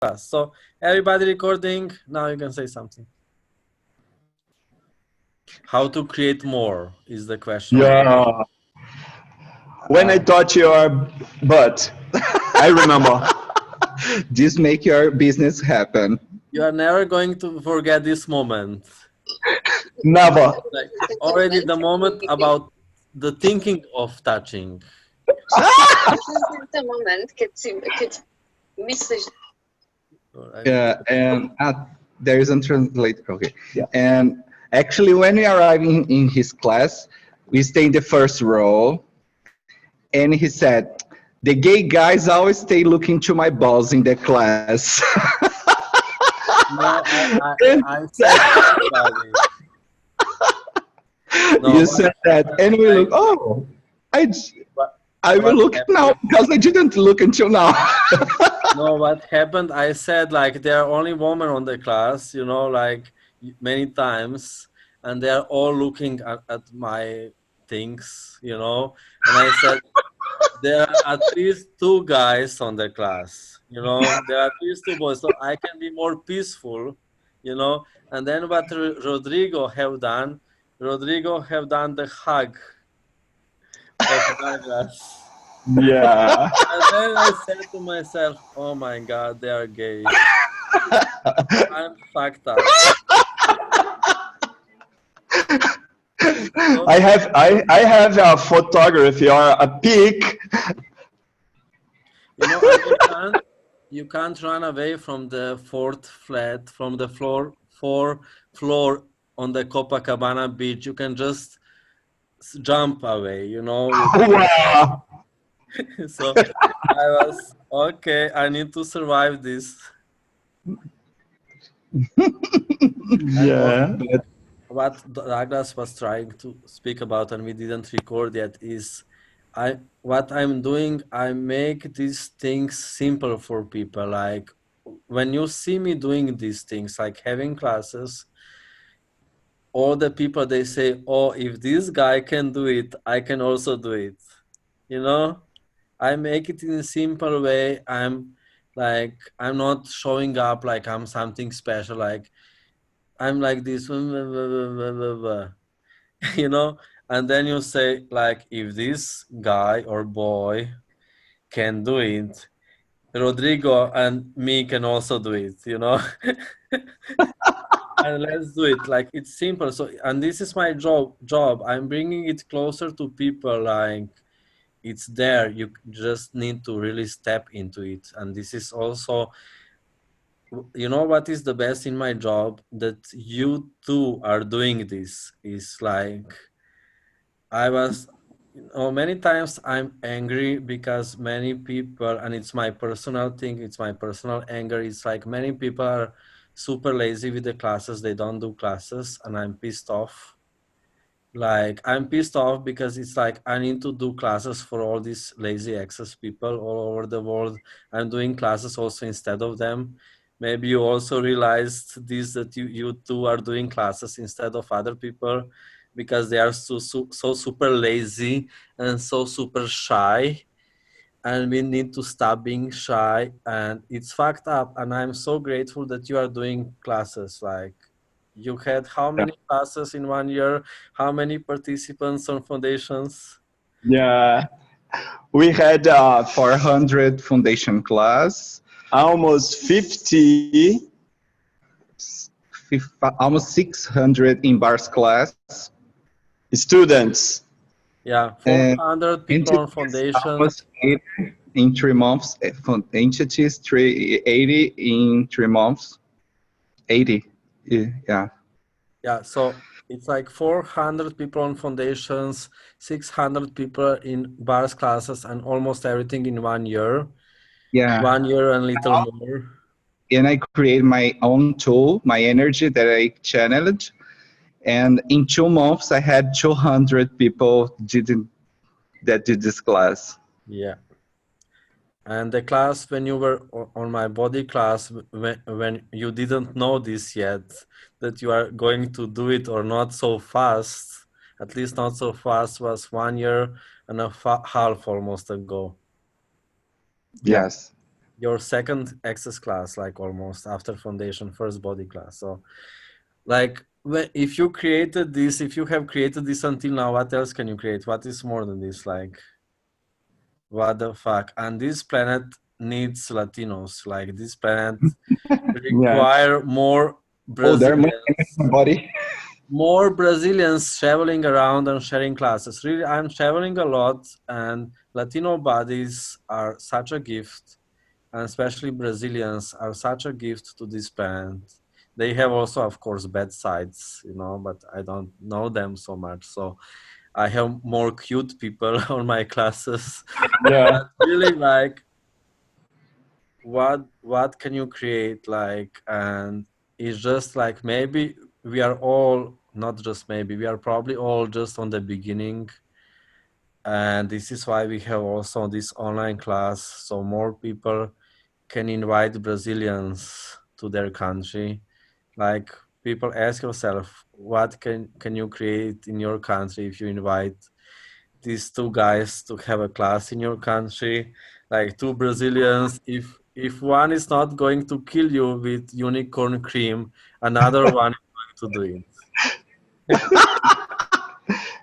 class. So everybody recording, now you can say something. How to create more is the question. Yeah. When I taught your butt, I remember. Just make your business happen. You are never going to forget this moment. Never. Like already the moment about the thinking of touching. The moment que message. Yeah, and there is a translator. Okay. Yeah. And actually, when we arrive in his class, we stay in the first row, and he said, "The gay guys always stay looking to my balls in the class." No, I said everybody. No, You said that, and we look. Oh, I will look now because I didn't look until now. No, what happened, I said like there are only women on the class, you know, like many times, and they are all looking at my things, you know, and I said there are at least two guys on the class, you know, there are at least two boys, so I can be more peaceful, you know. And then what Rodrigo have done the hug of Douglas. Yeah. And then I said to myself, oh my God, they are gay. I'm fucked up. I have a photography or a pic. You know, you can't run away from the fourth flat, from the fourth floor on the Copacabana beach. You can just jump away, you know. Wow. So I was, okay, I need to survive this. Yeah. What Douglas was trying to speak about and we didn't record yet is what I'm doing, I make these things simple for people. Like when you see me doing these things, like having classes, all the people, they say, oh, if this guy can do it, I can also do it. You know, I make it in a simple way. I'm not showing up like I'm something special. Like I'm like this, you know, and then you say like, if this guy or boy can do it, Rodrigo and me can also do it, you know. And let's do it. Like it's simple. So, and this is my job. I'm bringing it closer to people. Like it's there. You just need to really step into it. And this is also, you know, what is the best in my job, that you two are doing this is like, I was, you know, many times I'm angry because many people, and it's my personal thing, it's my personal anger. It's like many people are super lazy with the classes. They don't do classes and I'm pissed off. Like I'm pissed off because it's like I need to do classes for all these lazy access people all over the world. I'm doing classes also instead of them. Maybe you also realized this, that you two are doing classes instead of other people because they are so super lazy and so super shy, and we need to stop being shy, and it's fucked up. And I'm so grateful that you are doing classes. Like you had how many classes in 1 year? How many participants on foundations? Yeah. We had 400 foundation class, almost 50. almost 600 in bars class. Students. Yeah, And 400 people on foundations. Almost 80 in 3 months. Entities, 80 in 3 months. 80. Yeah. Yeah, so it's like 400 people on foundations, 600 people in bars classes, and almost everything in 1 year. Yeah. 1 year and little more. And I create my own tool, my energy that I channeled. And in 2 months, I had 200 people that did this class. Yeah. And the class, when you were on my body class, when you didn't know this yet, that you are going to do it or not so fast, at least not so fast, was 1 year and a half almost ago. Yes. your second access class, like almost after foundation, first body class. So like if you created this, if you have created this until now, what else can you create? What is more than this? Like, what the fuck? And this planet needs Latinos. Like this planet Yeah. require more Oh, there are Brazilians, somebody. more Brazilians traveling around and sharing classes. Really, I'm traveling a lot, and Latino bodies are such a gift, and especially Brazilians are such a gift to this band. They have also, of course, bad sides, you know, but I don't know them so much. So I have more cute people on my classes. Yeah. But really, like, what can you create, like? And it's just like maybe we are all, not just maybe, we are probably all just on the beginning, and this is why we have also this online class, so more people can invite Brazilians to their country. Like, people, ask yourself, what can you create in your country if you invite these two guys to have a class in your country, like two Brazilians. If one is not going to kill you with unicorn cream, another one is going to do it.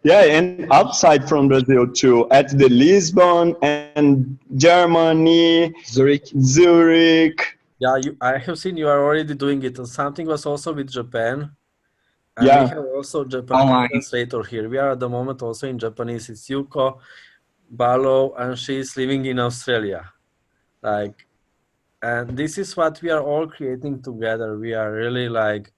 Yeah, and outside from Brazil too, at the Lisbon and Germany, Zurich. Yeah, I have seen you are already doing it. And something was also with Japan. And we Yeah, have also Japanese Online. translator here. We are at the moment also in Japanese. It's Yuko Balo, and she's living in Australia. Like, and this is what we are all creating together. We are really like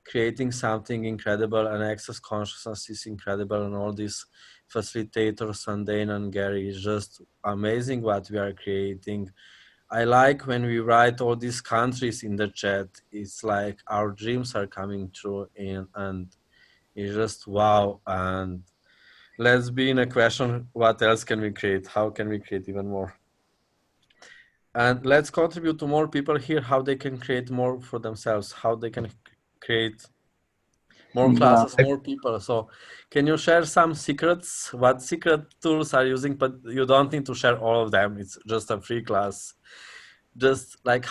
creating something incredible, and access consciousness is incredible, and all these facilitators and Dane and Gary is just amazing what we are creating. I like when we write all these countries in the chat. It's like our dreams are coming true, and it's just wow. And let's be in a question, what else can we create? How can we create even more? And let's contribute to more people here, how they can create more for themselves, how they can create more yeah. classes, more people. So can you share some secrets? What secret tools are you using? But you don't need to share all of them. It's just a free class. Just like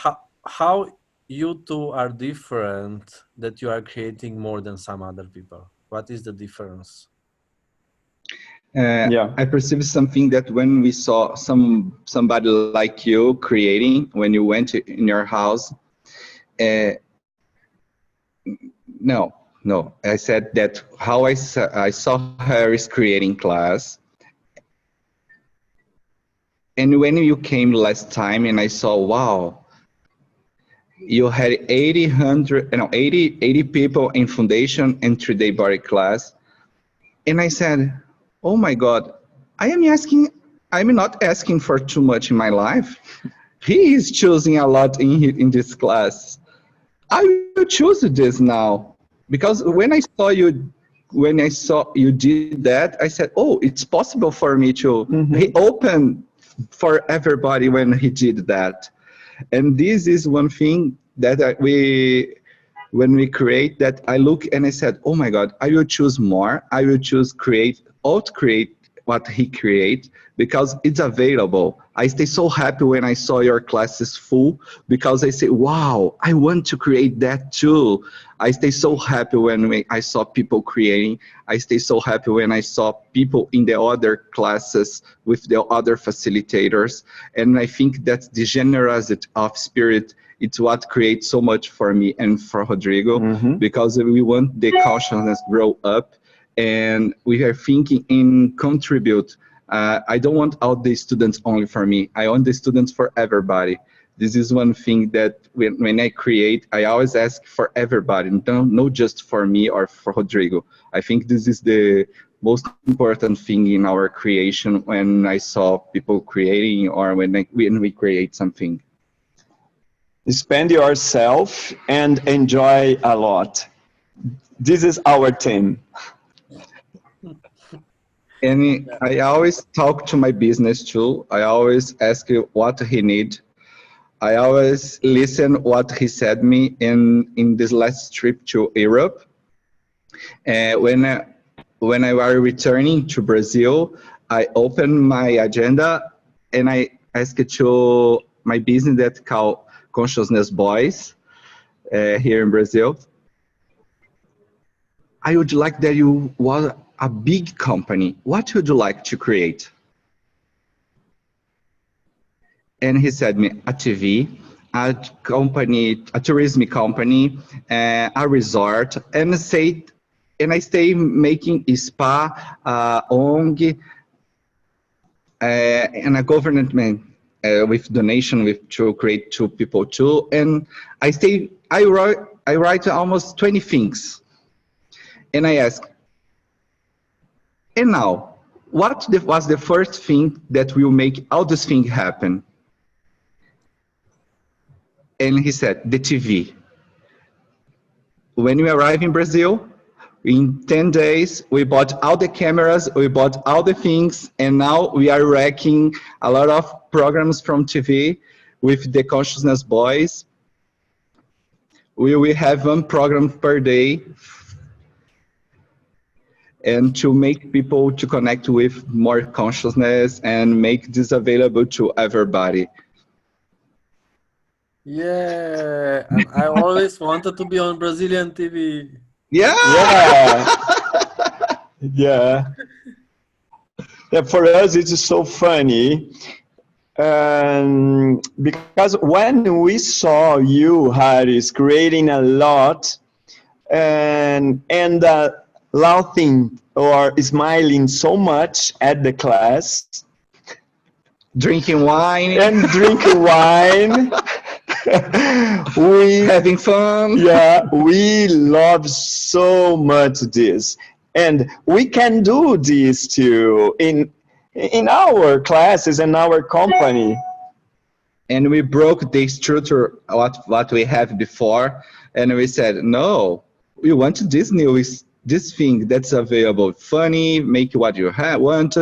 how you two are different, that you are creating more than some other people. What is the difference? Yeah. I perceived something that when we saw somebody like you creating, when you went in your house, uh, no, no. I said that how I saw her is creating class, and when you came last time, and I saw, wow, you had 80, 100, no, 80 people in foundation and 3-day body class, and I said, oh my God, I'm not asking for too much in my life. He is choosing a lot in this class. I will choose this now because when I saw you did that, I said, "Oh, it's possible for me to." He opened for everybody when he did that, and this is one thing that when we create that, I look and I said, oh my God, I will choose more. I will choose create what he create because it's available. I stay so happy when I saw your classes full because I say, wow, I want to create that too. I stay so happy when I saw people creating. I stay so happy when I saw people in the other classes with the other facilitators. And I think that the generosity of spirit, it's what creates so much for me and for Rodrigo, because we want the consciousness grow up, and we are thinking in contribute. I don't want all the students only for me. I want the students for everybody. This is one thing that when I create, I always ask for everybody, not just for me or for Rodrigo. I think this is the most important thing in our creation when I saw people creating or when we create something. Spend yourself and enjoy a lot. This is our team. And I always talk to my business too. I always ask you what he need. I always listen what he said me in this last trip to Europe. When I was returning to Brazil, I opened my agenda and I asked to my business that called Consciousness Boys here in Brazil. I would like that you was a big company. What would you like to create? And he said me, a TV, a company, a tourism company, a resort, and I stay making spa, ONG, and a government with donation to create two people too. And I write almost 20 things. And I ask, and now, what was the first thing that will make all this thing happen? And he said, the TV. When we arrived in Brazil, in 10 days, we bought all the cameras, we bought all the things, and now we are wrecking a lot of programs from TV with the Consciousness Boys. We will have one program per day, and to make people to connect with more consciousness and make this available to everybody. Yeah, and I always wanted to be on Brazilian TV. Yeah. Yeah. Yeah, for us, it's so funny. Because when we saw you, Haris, creating a lot and laughing or smiling so much at the class, Drinking wine. and drinking wine, we Having fun. yeah, we love so much this, and we can do this too in our classes and our company. And we broke the structure what we have before, and we said no, we want this thing that's available, funny, make what you want,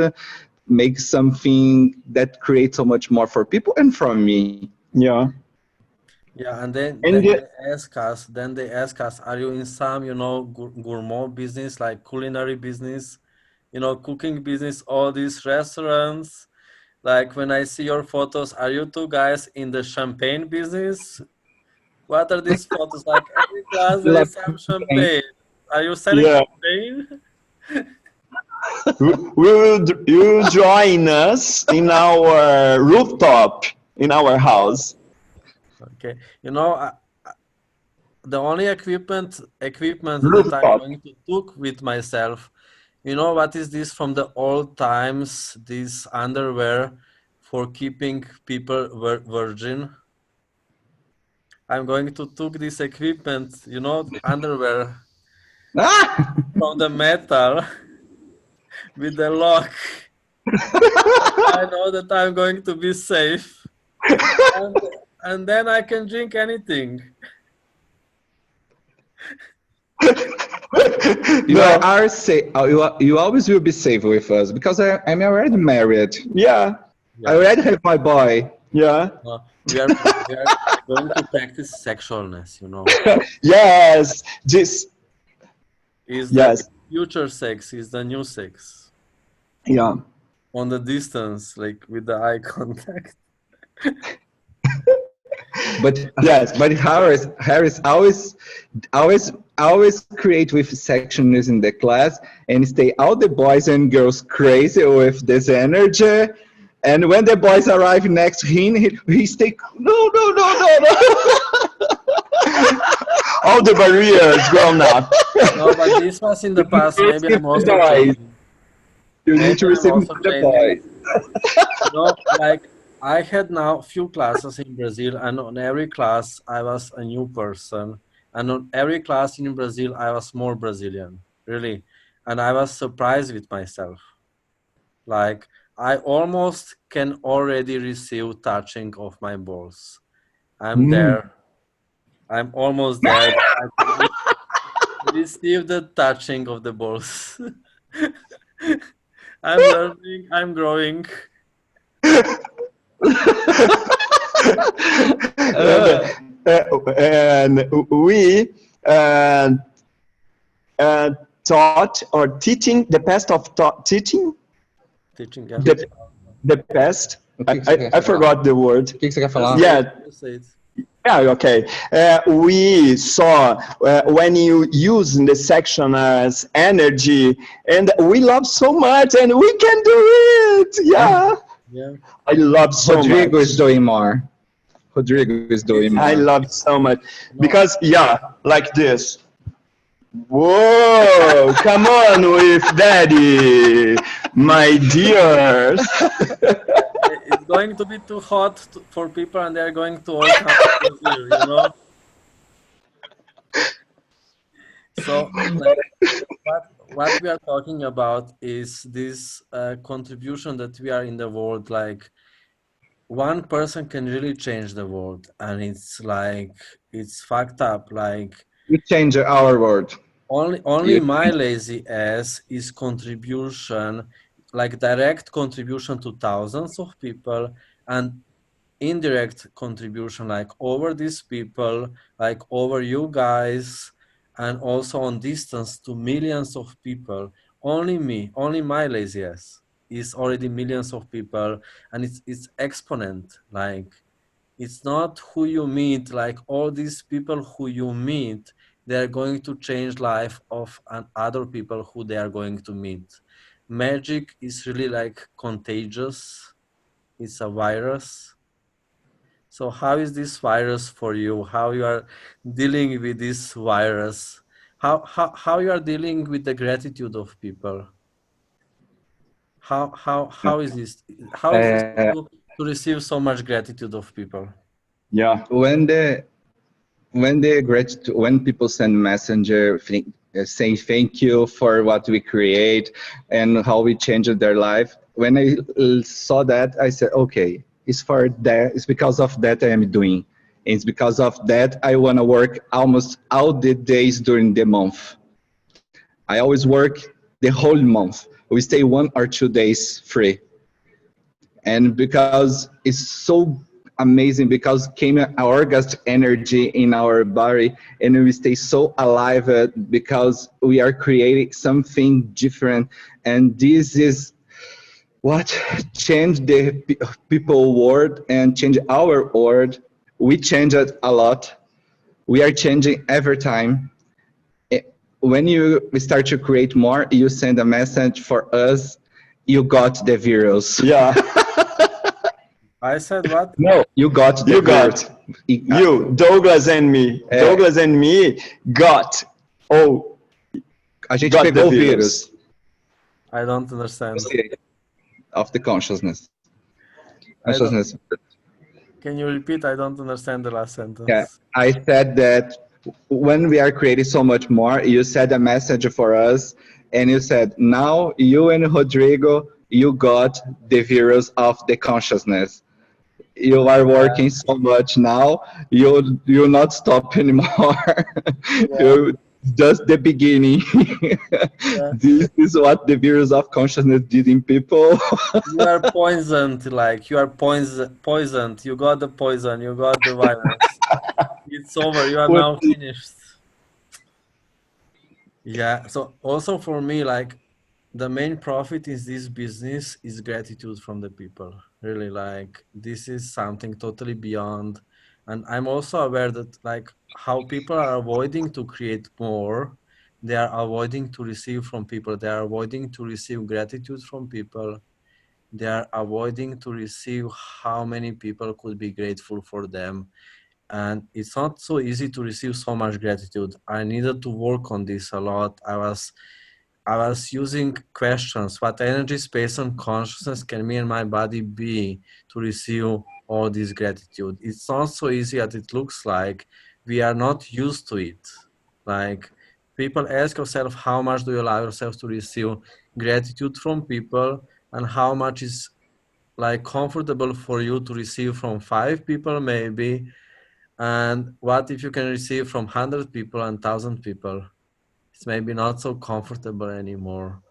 make something that creates so much more for people and for me. Yeah. Yeah, and then And they ask us, are you in some, gourmet business, like culinary business, cooking business, all these restaurants? Like when I see your photos, are you two guys in the champagne business? What are these photos? Like every class there is some champagne. Are you selling Yeah. champagne? You will join us in our rooftop in our house. Okay, the only equipment that I'm Rooftop. going to took with myself. You know what is this from the old times? This underwear for keeping people virgin. I'm going to took this equipment, underwear Ah! from the metal with the lock. I know that I'm going to be safe, and then I can drink anything. You are safe. You always will be safe with us because I'm already married. Yeah. I already have my boy. Yeah. We are going to practice sexualness, Yes. This. Is Yes. the future sex, is the new sex. Yeah. On the distance, like with the eye contact. But Yes. but Harris always create with sections in the class and stay all the boys and girls crazy with this energy. And when the boys arrive next to him, he stay no. All the barriers grown up. No, but this was in the past. Maybe I'm also changing. You Maybe need to I'm receive also the changing. boys. Like I had now few classes in Brazil, and on every class I was a new person, and on every class in Brazil I was more Brazilian, really, and I was surprised with myself. Like I almost can already receive touching of my balls. I'm there. I'm almost there. I can receive the touching of the balls. I'm learning. I'm growing. And we taught or teaching the past of teaching Teaching. the past O que você quer I falar? forgot the word. O que você quer falar? Just say Yeah. it, just say it. Yeah, okay. We saw when you use the section as energy, and we love so much, and we can do it. Yeah, Yeah. I love so Rodrigo much. is doing more. Rodrigo is doing Is it? I more. love so much No. because yeah, like this. Whoa, come on with daddy, my dears. It's going to be too hot for people, and they're going to all come to Brazil, you know. So, like, what we are talking about is this contribution that we are in the world. Like, one person can really change the world, and it's like it's fucked up. Like, You change our world. only You my lazy ass is contribution, like direct contribution to thousands of people, and indirect contribution like over these people, like over you guys, and also on distance to millions of people. Only my lazy ass is already millions of people, and it's exponent. Like, it's not who you meet, like all these people who you meet, they're going to change life of other people who they are going to meet. Magic is really like contagious. It's a virus. So how is this virus for you? How you are dealing with this virus? How you are dealing with the gratitude of people? How is this? How is this for uh, you to receive so much gratitude of people? Yeah, when people send messenger saying thank you for what we create and how we changed their life. When I saw that, I said, okay, it's for that. It's because of that I am doing. It's because of that I want to work almost all the days during the month. I always work the whole month. We stay 1 or 2 days free. And because it's so amazing, because came an orgasm energy in our body, and we stay so alive because we are creating something different. And this is what changed the people world and change our world. We change it a lot. We are changing every time. Eh, when you start to create more, you send a message for us, you got the virus. yeah. I said what? No, you got the You virus. got you, Douglas and me. Douglas and me got. Oh, A gente got the pegou o virus. vírus I don't understand. of the consciousness. I don't. Consciousness. Can you repeat? I don't understand the last Yeah, sentence. I said that when we are creating so much more, you said a message for us, and you said, now you and Rodrigo, you got the virus of the consciousness. You are working so much now, you not stop anymore. Yeah, You just the beginning. yeah. This is what the virus of consciousness did in people. You are poisoned. Like you are poisoned. You got the poison. You got the virus. It's over. You are now finished. Yeah. So also for me, like the main profit is this business is gratitude from the people. Really, like this is something totally beyond. And I'm also aware that like how people are avoiding to create more, they are avoiding to receive from people. They are avoiding to receive gratitude from people. They are avoiding to receive how many people could be grateful for them. And it's not so easy to receive so much gratitude. I needed to work on this a lot. I was using questions: what energy, space, and consciousness can me and my body be to receive all this gratitude? It's not so easy as it looks like. We are not used to it. Like people ask yourself, how much do you allow yourself to receive gratitude from people, and how much is like comfortable for you to receive from 5 people maybe, and what if you can receive from 100 people and 1,000 people? It's maybe not so comfortable anymore.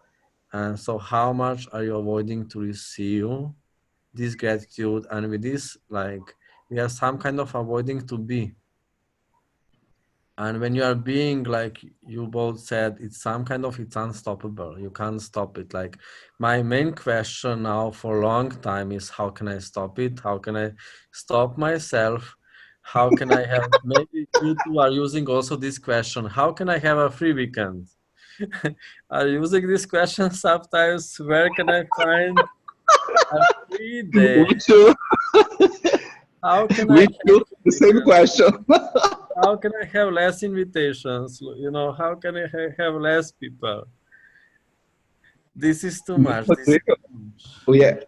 And so how much are you avoiding to receive this gratitude? And with this, like we have some kind of avoiding to be. And when you are being, like you both said, it's some kind of, it's unstoppable. You can't stop it. Like my main question now for a long time is how can I stop it? How can I stop myself? How can I have, maybe you two are using also this question, how can I have a free weekend? Are you using this question sometimes? Where can I find a free day? We too. How can I We have too. The same question. how can I have less invitations? You know, how can I have less people? This is too much. This is Rodrigo, too much.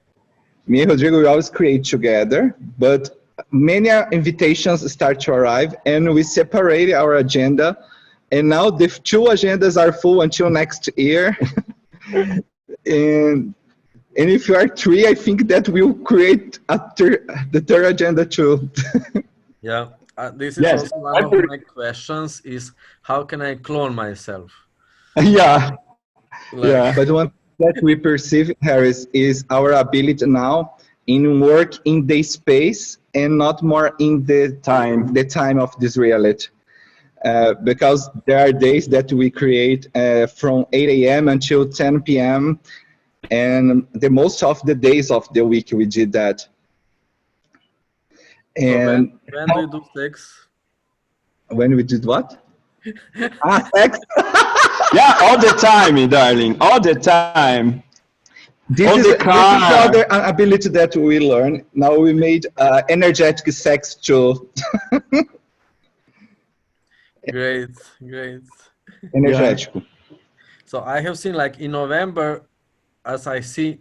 me and Rodrigo, we always create together, but many invitations start to arrive and we separate our agenda. And now the two agendas are full until next year. and and if you are three, I think that will create the third agenda too. Yeah. This is Yes. also one of my questions is how can I clone myself? Yeah. Like, Yeah. But one that we perceive, Harris, is our ability now in work in the space and not more in the time of this reality. Because there are days that we create from 8 a.m. until 10 p.m. And the most of the days of the week we did that. so And when do you do sex? when we did what? Sex. Yeah, all the time, darling. All the time. On the This is car. other ability that we learn. Now we made energetic sex too. Great, great. Yeah. Energético. So I have seen like in November, as I see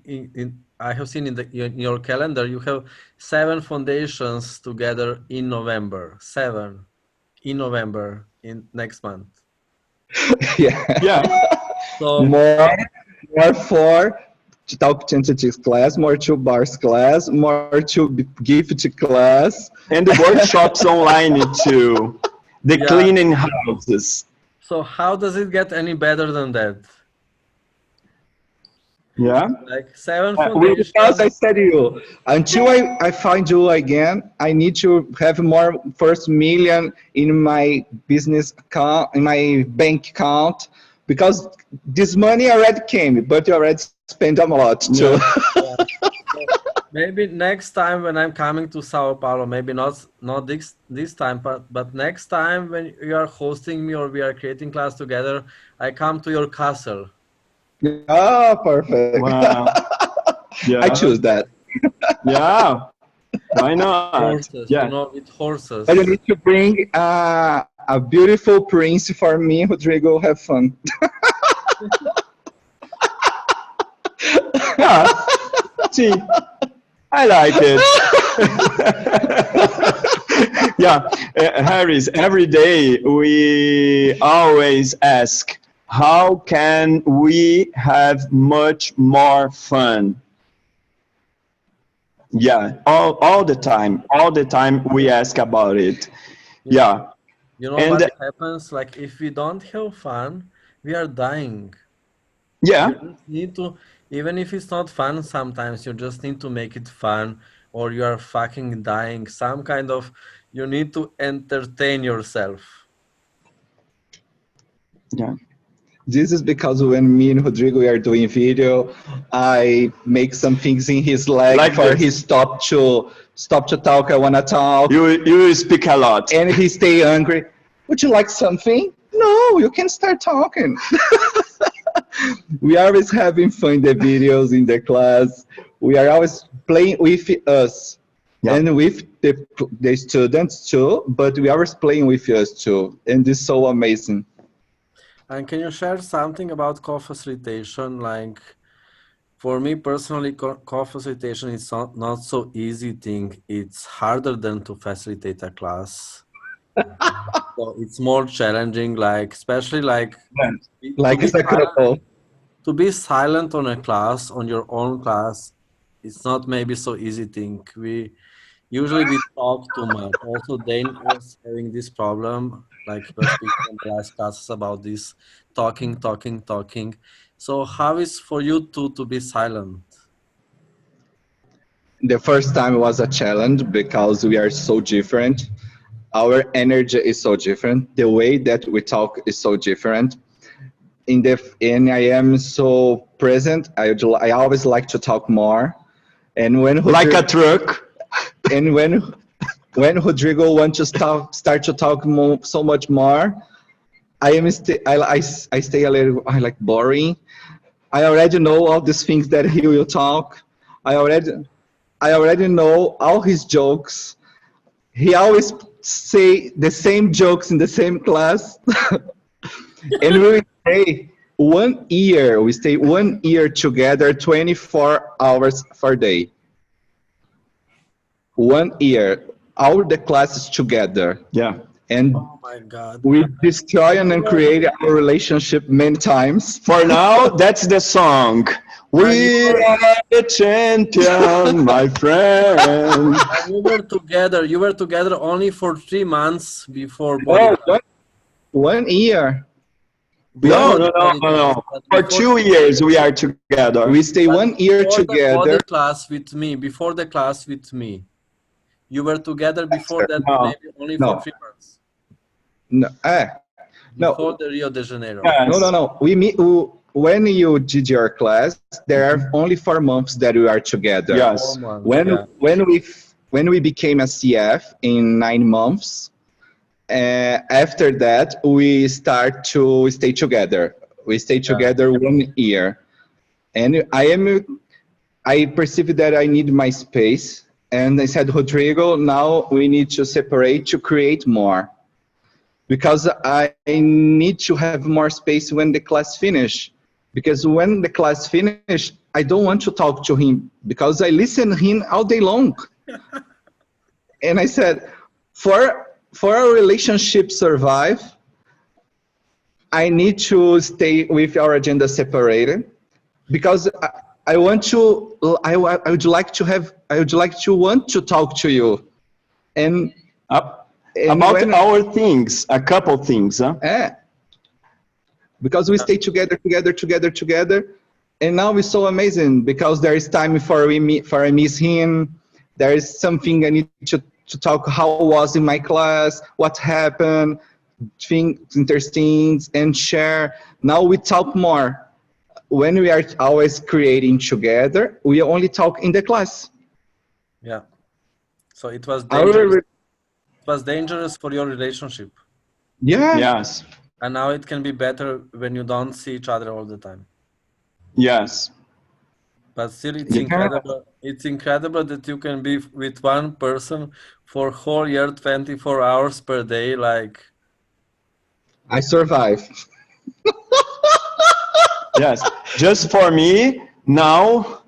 I have seen in your calendar, you have 7 foundations together in November. 7 in November in next month. Yeah. Yeah. So More for talk tentative class, more to bars class, more to gift class. And the workshops online too. The yeah. cleaning houses. So how does it get any better than that? Yeah. Like 7 Because I foundations. said to you, until I find you again, I need to have more first million in my business account, in my bank account, because this money already came, but you already spent a lot too. Yeah. Yeah. So maybe next time when I'm coming to Sao Paulo, maybe not this time, but next time when you are hosting me or we are creating class together, I come to your castle. Oh, perfect. Wow. I choose Yeah. that. Yeah. Why not? Horses, Yeah. you know, with But you horses. need to bring a beautiful prince for me, Rodrigo. Have fun. Yeah. See, I like it. Yeah, Harris, every day we always ask, how can we have much more fun? Yeah, all the time we ask about it. Yeah. Yeah, You know and what happens? Like if we don't have fun, we are dying. You yeah, just need to, even if it's not fun sometimes, you just need to make it fun or you are fucking dying. Some kind of, you need to entertain yourself. yeah, This is because when me and Rodrigo are doing video, I make some things in his leg like for he this. stop to talk. I wanna talk, You speak a lot. and he stay angry. Would you like something? No, you can start talking. We are always having fun in the videos in the class. We are always playing with us Yeah. and with the students too, but we are always playing with us too. And this is so amazing. And can you share something about co-facilitation? Like for me personally, co-facilitation is not so easy thing. It's harder than to facilitate a class. So it's more challenging, like especially like to Like be silent, executable. to be silent on a class, on your own class, it's not maybe so easy thing. We talk too much. Also, Dane was having this problem, like he was speaking in the last classes about this talking. So how is for you to be silent? The first time was a challenge because we are so different. Our energy is so different. The way that we talk is so different. And I am so present. I always like to talk more. And when Like a truck. and when Rodrigo wants to start to talk so much more, I stay a little boring. I already know all these things that he will talk. I already know all his jokes. He always say the same jokes in the same class. And we stay 1 year. We stay 1 year together, 24 hours per day. 1 year, all the classes together. Yeah. And Oh my God. we destroy and create our relationship many times. For now, that's the song. We are the champion, my friend. And you were together only for 3 months before body No, class. 1 year. No. For 2 years, we are together. We stay 1 year Before the together. body class with me, before the class with me. You were together before that, No. maybe only for No. 3 months. No, Before no, the Rio de Janeiro. Yes. no. We meet when you did your class. There are only 4 months that we are together. 4 Yes. months, yeah. When we became a CF in 9 months, after that we start to stay together. We stay together 1 year, and I perceived that I need my space, and I said, Rodrigo, now we need to separate to create more, because I need to have more space when the class finish. Because when the class finish, I don't want to talk to him because I listen him all day long. And I said, for our relationship survive, I need to stay with our agenda separated, because I want to. I would like to want to talk to you, and About when, our things, a couple things, huh? because we stay together, and now it's so amazing because there is time for I miss him. There is something I need to talk. How was in my class? What happened? Things interesting and share. Now we talk more. When we are always creating together, we only talk in the class. Yeah. So it was dangerous. It was dangerous for your relationship. Yeah. Yes. And now it can be better when you don't see each other all the time. Yes. But still, it's incredible. It's incredible that you can be with one person for whole year, 24 hours per day. Like, I survive. Yes. Just for me now,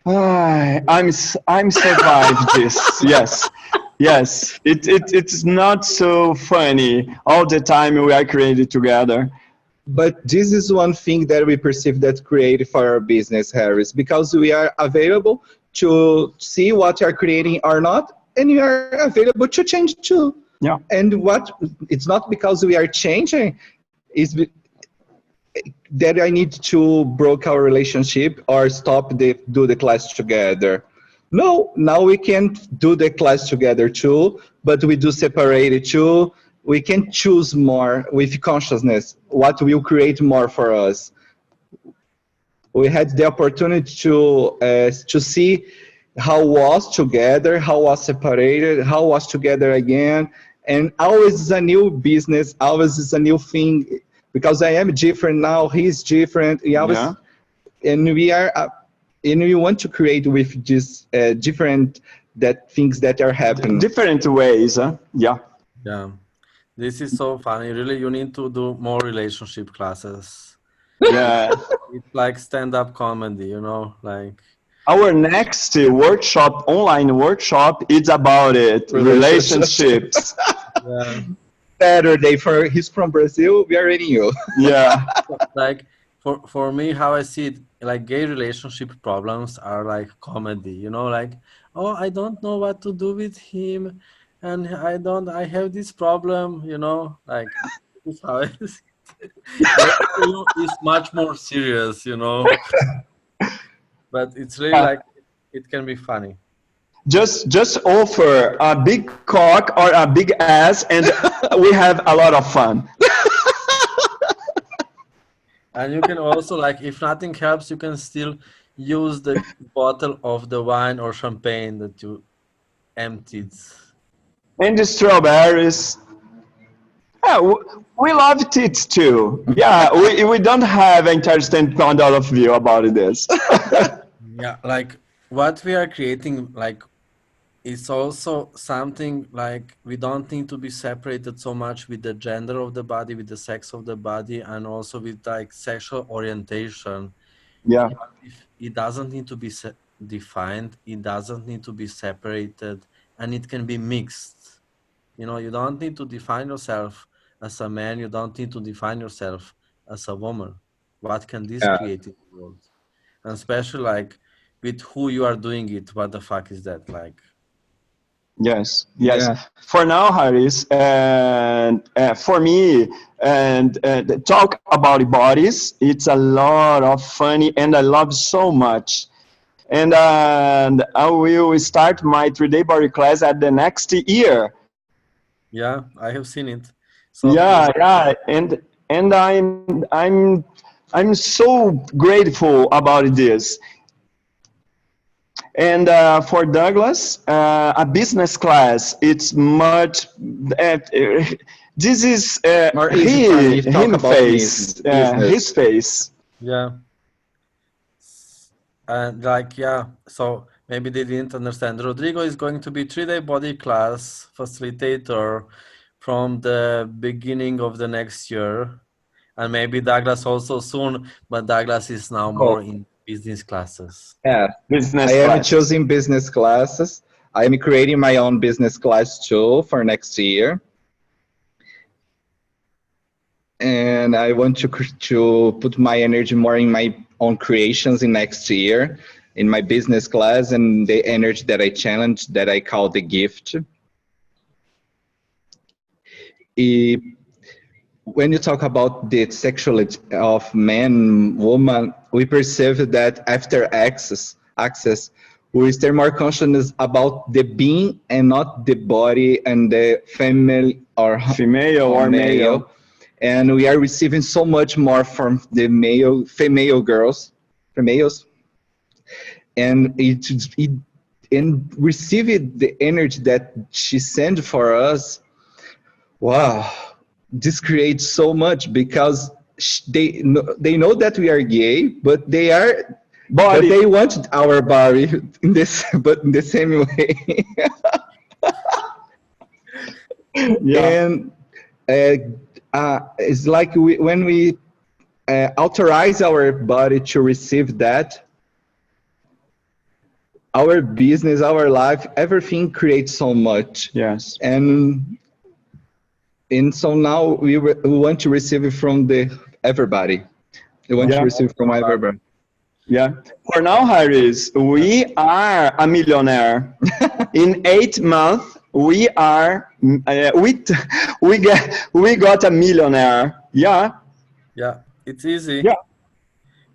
I'm survived this. Yes. Yes. It's not so funny all the time we are created together. But this is one thing that we perceive that create for our business, Harris, because we are available to see what you are creating or not, and you are available to change too. Yeah. And it's not because we are changing, that I need to break our relationship or stop do the class together. No, now we can do the class together too, but we do separate it too. We can choose more with consciousness what will create more for us. We had the opportunity to see how was together, how was separated, how was together again, and always is a new business, always is a new thing, because I am different now, he's different, and we want to create with just different things that are happening. Different ways, huh? Yeah. yeah, this is so funny. Really, you need to do more relationship classes. Yeah. It's like stand-up comedy, like. Our next workshop, online workshop, is about it. Relationships. Yeah. Saturday, he's from Brazil, we are reading you. Yeah. Like for me, how I see it, like gay relationship problems are like comedy, like, oh, I don't know what to do with him, and I have this problem, like this is how it is. It's much more serious, but it's really like it can be funny. Just offer a big cock or a big ass, and we have a lot of fun. And you can also, like, if nothing helps, you can still use the bottle of the wine or champagne that you emptied. And the strawberries. Yeah, we love tits too. Yeah, we don't have an interesting point of view about this. Yeah, like what we are creating, like, it's also something like we don't need to be separated so much with the gender of the body, with the sex of the body, and also with like sexual orientation. Yeah, If it doesn't need to be defined, it doesn't need to be separated, and it can be mixed. You know, you don't need to define yourself as a man, you don't need to define yourself as a woman. What can this Yeah. create in the world? And especially like with who you are doing it, what the fuck is that like? yes, yes. Yeah. For now, Harris, and for me, and the talk about bodies, it's a lot of funny, and I love so much. And I will start my 3-day body class at the next year. Yeah, I have seen it. So Yeah, yeah, and I'm so grateful about this. And for Douglas, a business class, it's much. This is More easy for me to talk him about face, business. his face. yeah, and like yeah, so maybe they didn't understand. Rodrigo is going to be 3-day body class facilitator from the beginning of the next year, and maybe Douglas also soon, but Douglas is now Oh, more in business classes. yeah. I Business am classes. choosing business classes. I am creating my own business class too for next year. And I want to put my energy more in my own creations in next year in my business class and the energy that I challenge that I call the gift. Eh, when you talk about the sexuality of man, woman, we perceive that after access, we stay more conscious about the being and not the body and the female Female or or male. male. And we are receiving so much more from the female girls, females, and it and receiving the energy that she sent for us. Wow, this creates so much because they know that we are gay, but Body. they want our body in this, but in the same way. Yeah. And it's like when we authorize our body to receive that, our business, our life, everything creates so much. Yes. And so now we want to receive it from the everybody. We want to Yeah. receive from everybody. Yeah. For now, Harris, we are a millionaire. In 8 months, we are we got a millionaire. Yeah. Yeah, it's easy. Yeah.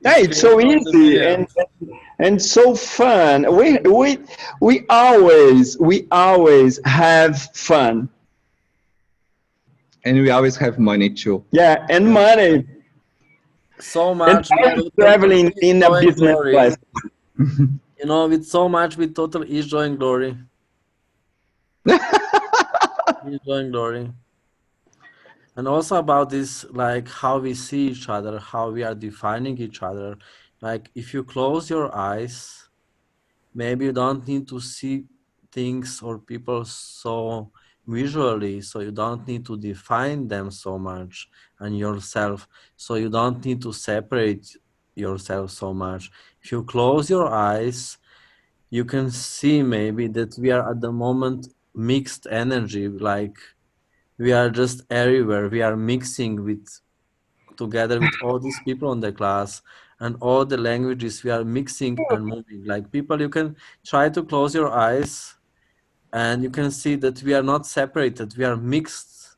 Yeah, It's it's so creation of the easy millions. and so fun. We always have fun. And we always have money too. Yeah, and Yeah. money So and much with total traveling ease, in a joy, and business glory. class. You know, with so much with total ease, joy, and glory. Ease, joy, and glory. And also about this, like how we see each other, how we are defining each other. Like if you close your eyes, maybe you don't need to see things or people so visually, so you don't need to define them so much and yourself, so you don't need to separate yourself so much. If you close your eyes, you can see maybe that we are at the moment mixed energy, like we are just everywhere, we are mixing with together with all these people in the class and all the languages, we are mixing and moving like people. You can try to close your eyes and you can see that we are not separated, we are mixed,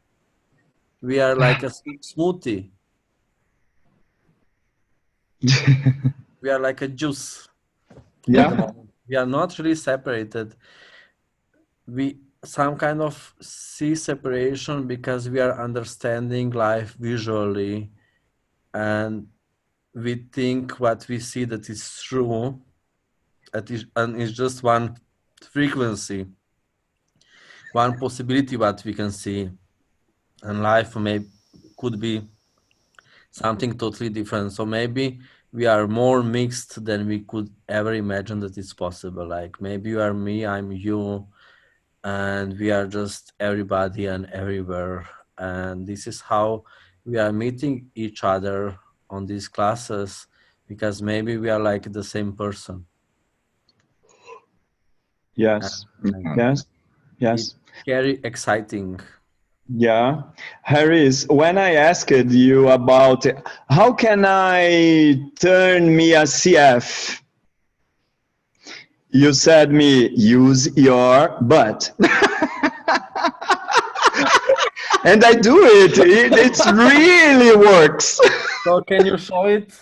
we are like a smoothie, we are like a juice at Yeah. the moment. we are not really separated. We some kind of see separation because we are understanding life visually, and we think what we see that is true, and it's just one frequency, one possibility what we can see, and life could be something totally different. So maybe we are more mixed than we could ever imagine that it's possible. Like maybe you are me, I'm you, and we are just everybody and everywhere. And this is how we are meeting each other on these classes, because maybe we are like the same person. Yes. And Yes. it's Yes. very exciting. Yeah. Harris, when I asked you about how can I turn me a CF, you said me use your butt. And I do it. It really works. So can you show it?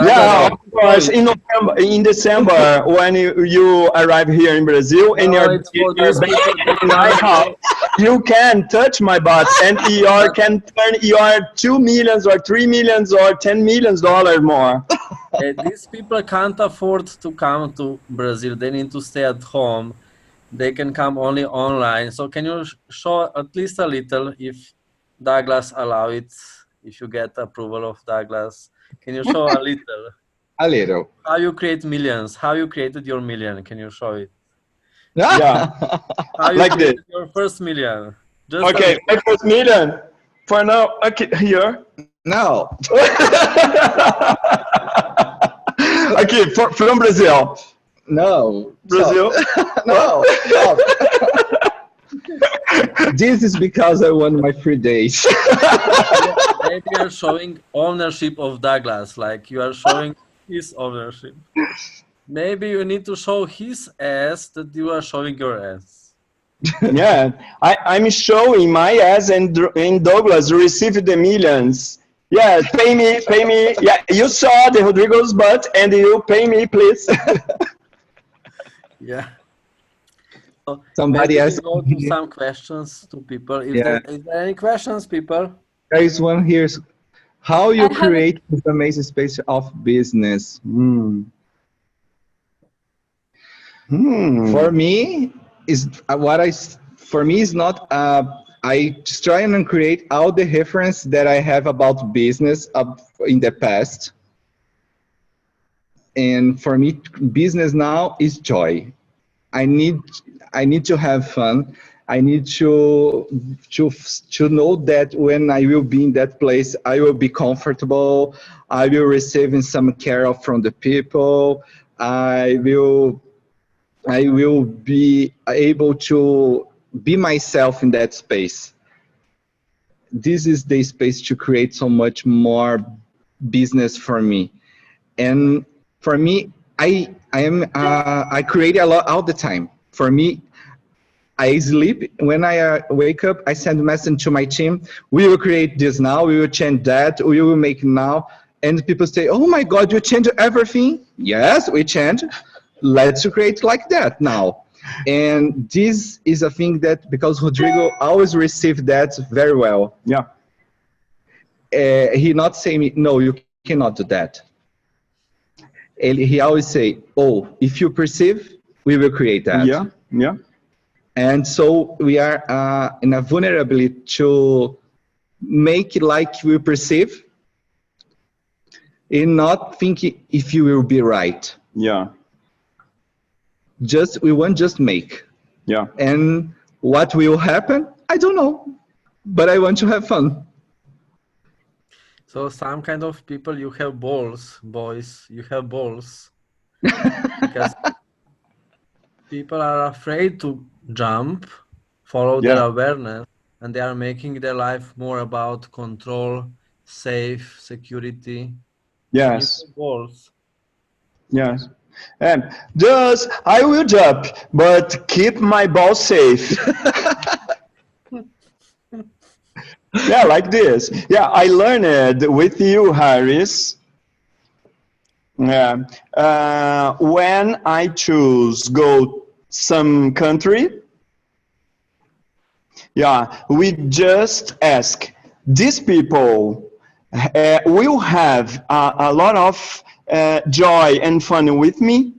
Yeah, of course. In December, when you arrive here in Brazil and No, you're it's for you're those back people that in my house, you can touch my butt and you can turn your 2 millions or 3 millions or 10 millions dollars more. these people can't afford to come to Brazil. They need to stay at home. They can come only online. So can you show at least a little, if Douglas allow it, if you get approval of Douglas? Can you show a little? A little. How you create millions? How you created your million? Can you show it? Yeah, How you like this. created your first million? Just a Okay, little. my first million. For now, okay, here. No. Okay, from Brazil. No. Brazil. No. Stop. This is because I won my free days. Maybe you are showing ownership of Douglas, like you are showing his ownership. Maybe you need to show his ass that you are showing your ass. Yeah, I'm showing my ass and Douglas received the millions. Yeah, pay me, pay me. Yeah, you saw the Rodrigo's butt and you pay me, please. Yeah. So Somebody maybe we asked go to me. some questions to people. Yeah. Is there any questions, people? There is one here. How you I have a- create this amazing space of business? For me, is what for me is not. I just try and create all the reference that I have about business up in the past. And for me, business now is joy. I need I need to have fun. I need to know that when I will be in that place, I will be comfortable. I will receiving some care from the people. I will I will be able to be myself in that space. This is the space to create so much more business for me. And for me, I create a lot all the time. For me, I sleep. When I wake up, I send a message to my team. We will create this now. We will change that. We will make now. And people say, "Oh my God, you change everything." Yes, we change. Let's create like that now. And this is a thing that because Rodrigo always received that very well. Yeah. He not say me, "No, you cannot do that." And he always say, "Oh, if you perceive, we will create that." Yeah. Yeah. And so we are in a vulnerability to make it like we perceive and not thinking if you will be right. Yeah. We won't just make. Yeah. And what will happen, I don't know. But I want to have fun. So some kind of people, you have balls, boys. You have balls. Because people are afraid to jump, follow their Yeah. awareness, and they are making their life more about control, safe, security. And you Yes. have balls. Yes. And just I will jump, but keep my ball safe. Yeah, like this. Yeah, I learned with you, Harris. Yeah. When I choose go some country, yeah, we just ask these people will have a lot of joy and fun with me.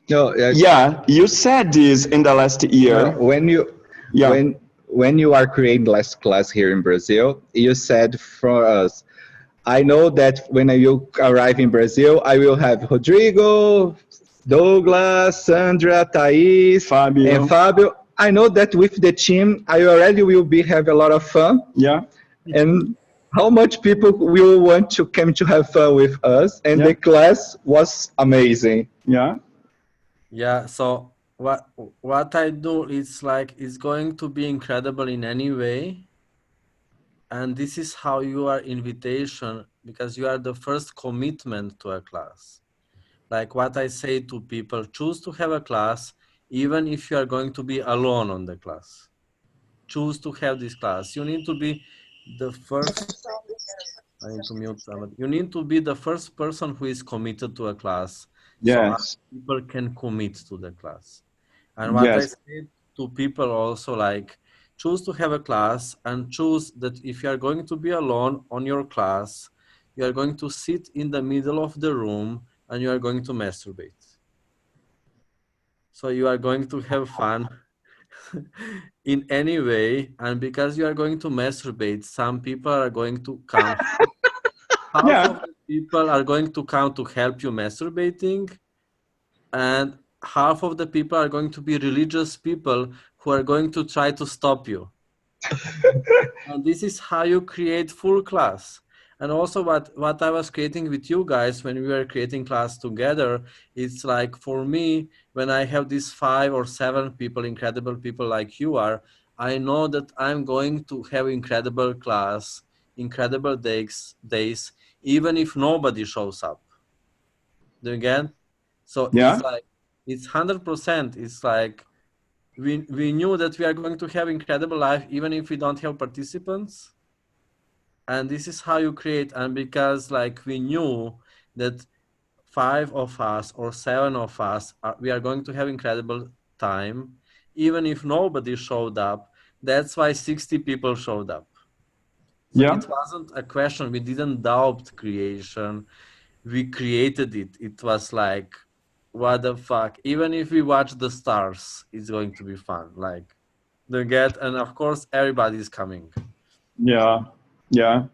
No, Yeah, you said this in the last no. year. Yeah, When you are creating last class here in Brazil, you said for us, I know that when you arrive in Brazil, I will have Rodrigo, Douglas, Sandra, Thais, and Fabio. Fabio. I know that with the team, I already will be have a lot of fun. Yeah, And how much people will want to come to have fun with us? And yeah, the class was amazing. yeah, Yeah, so what I do is like it's going to be incredible in any way, and this is how you are invitation because you are the first commitment to a class. Like what I say to people, choose to have a class even if you are going to be alone on the class. Choose to have this class. You need to be the first. I need to mute somebody. You need to be the first person who is committed to a class, so other yes, people can commit to the class. And what I yes, say to people also like choose to have a class and choose that if you are going to be alone on your class, you are going to sit in the middle of the room and you are going to masturbate. So you are going to have fun in any way, and because you are going to masturbate, some people are going to come. Half yeah, of the people are going to come to help you masturbating, and half of the people are going to be religious people who are going to try to stop you. And this is how you create full class. And also what I was creating with you guys when we were creating class together, it's like for me, when I have these 5 or 7 people, incredible people like you are, I know that I'm going to have incredible class, incredible days, even if nobody shows up. Do you get? So it's yeah, like it's 100%. It's like we knew that we are going to have incredible life even if we don't have participants, and this is how you create. And because like we knew that 5 of us or 7 of us we are going to have incredible time even if nobody showed up. That's why 60 people showed up. So yeah, it wasn't a question. We didn't doubt creation, we created it. It was like, what the fuck? Even if we watch the stars, it's going to be fun. Like, the get, and of course, everybody's coming. yeah, yeah.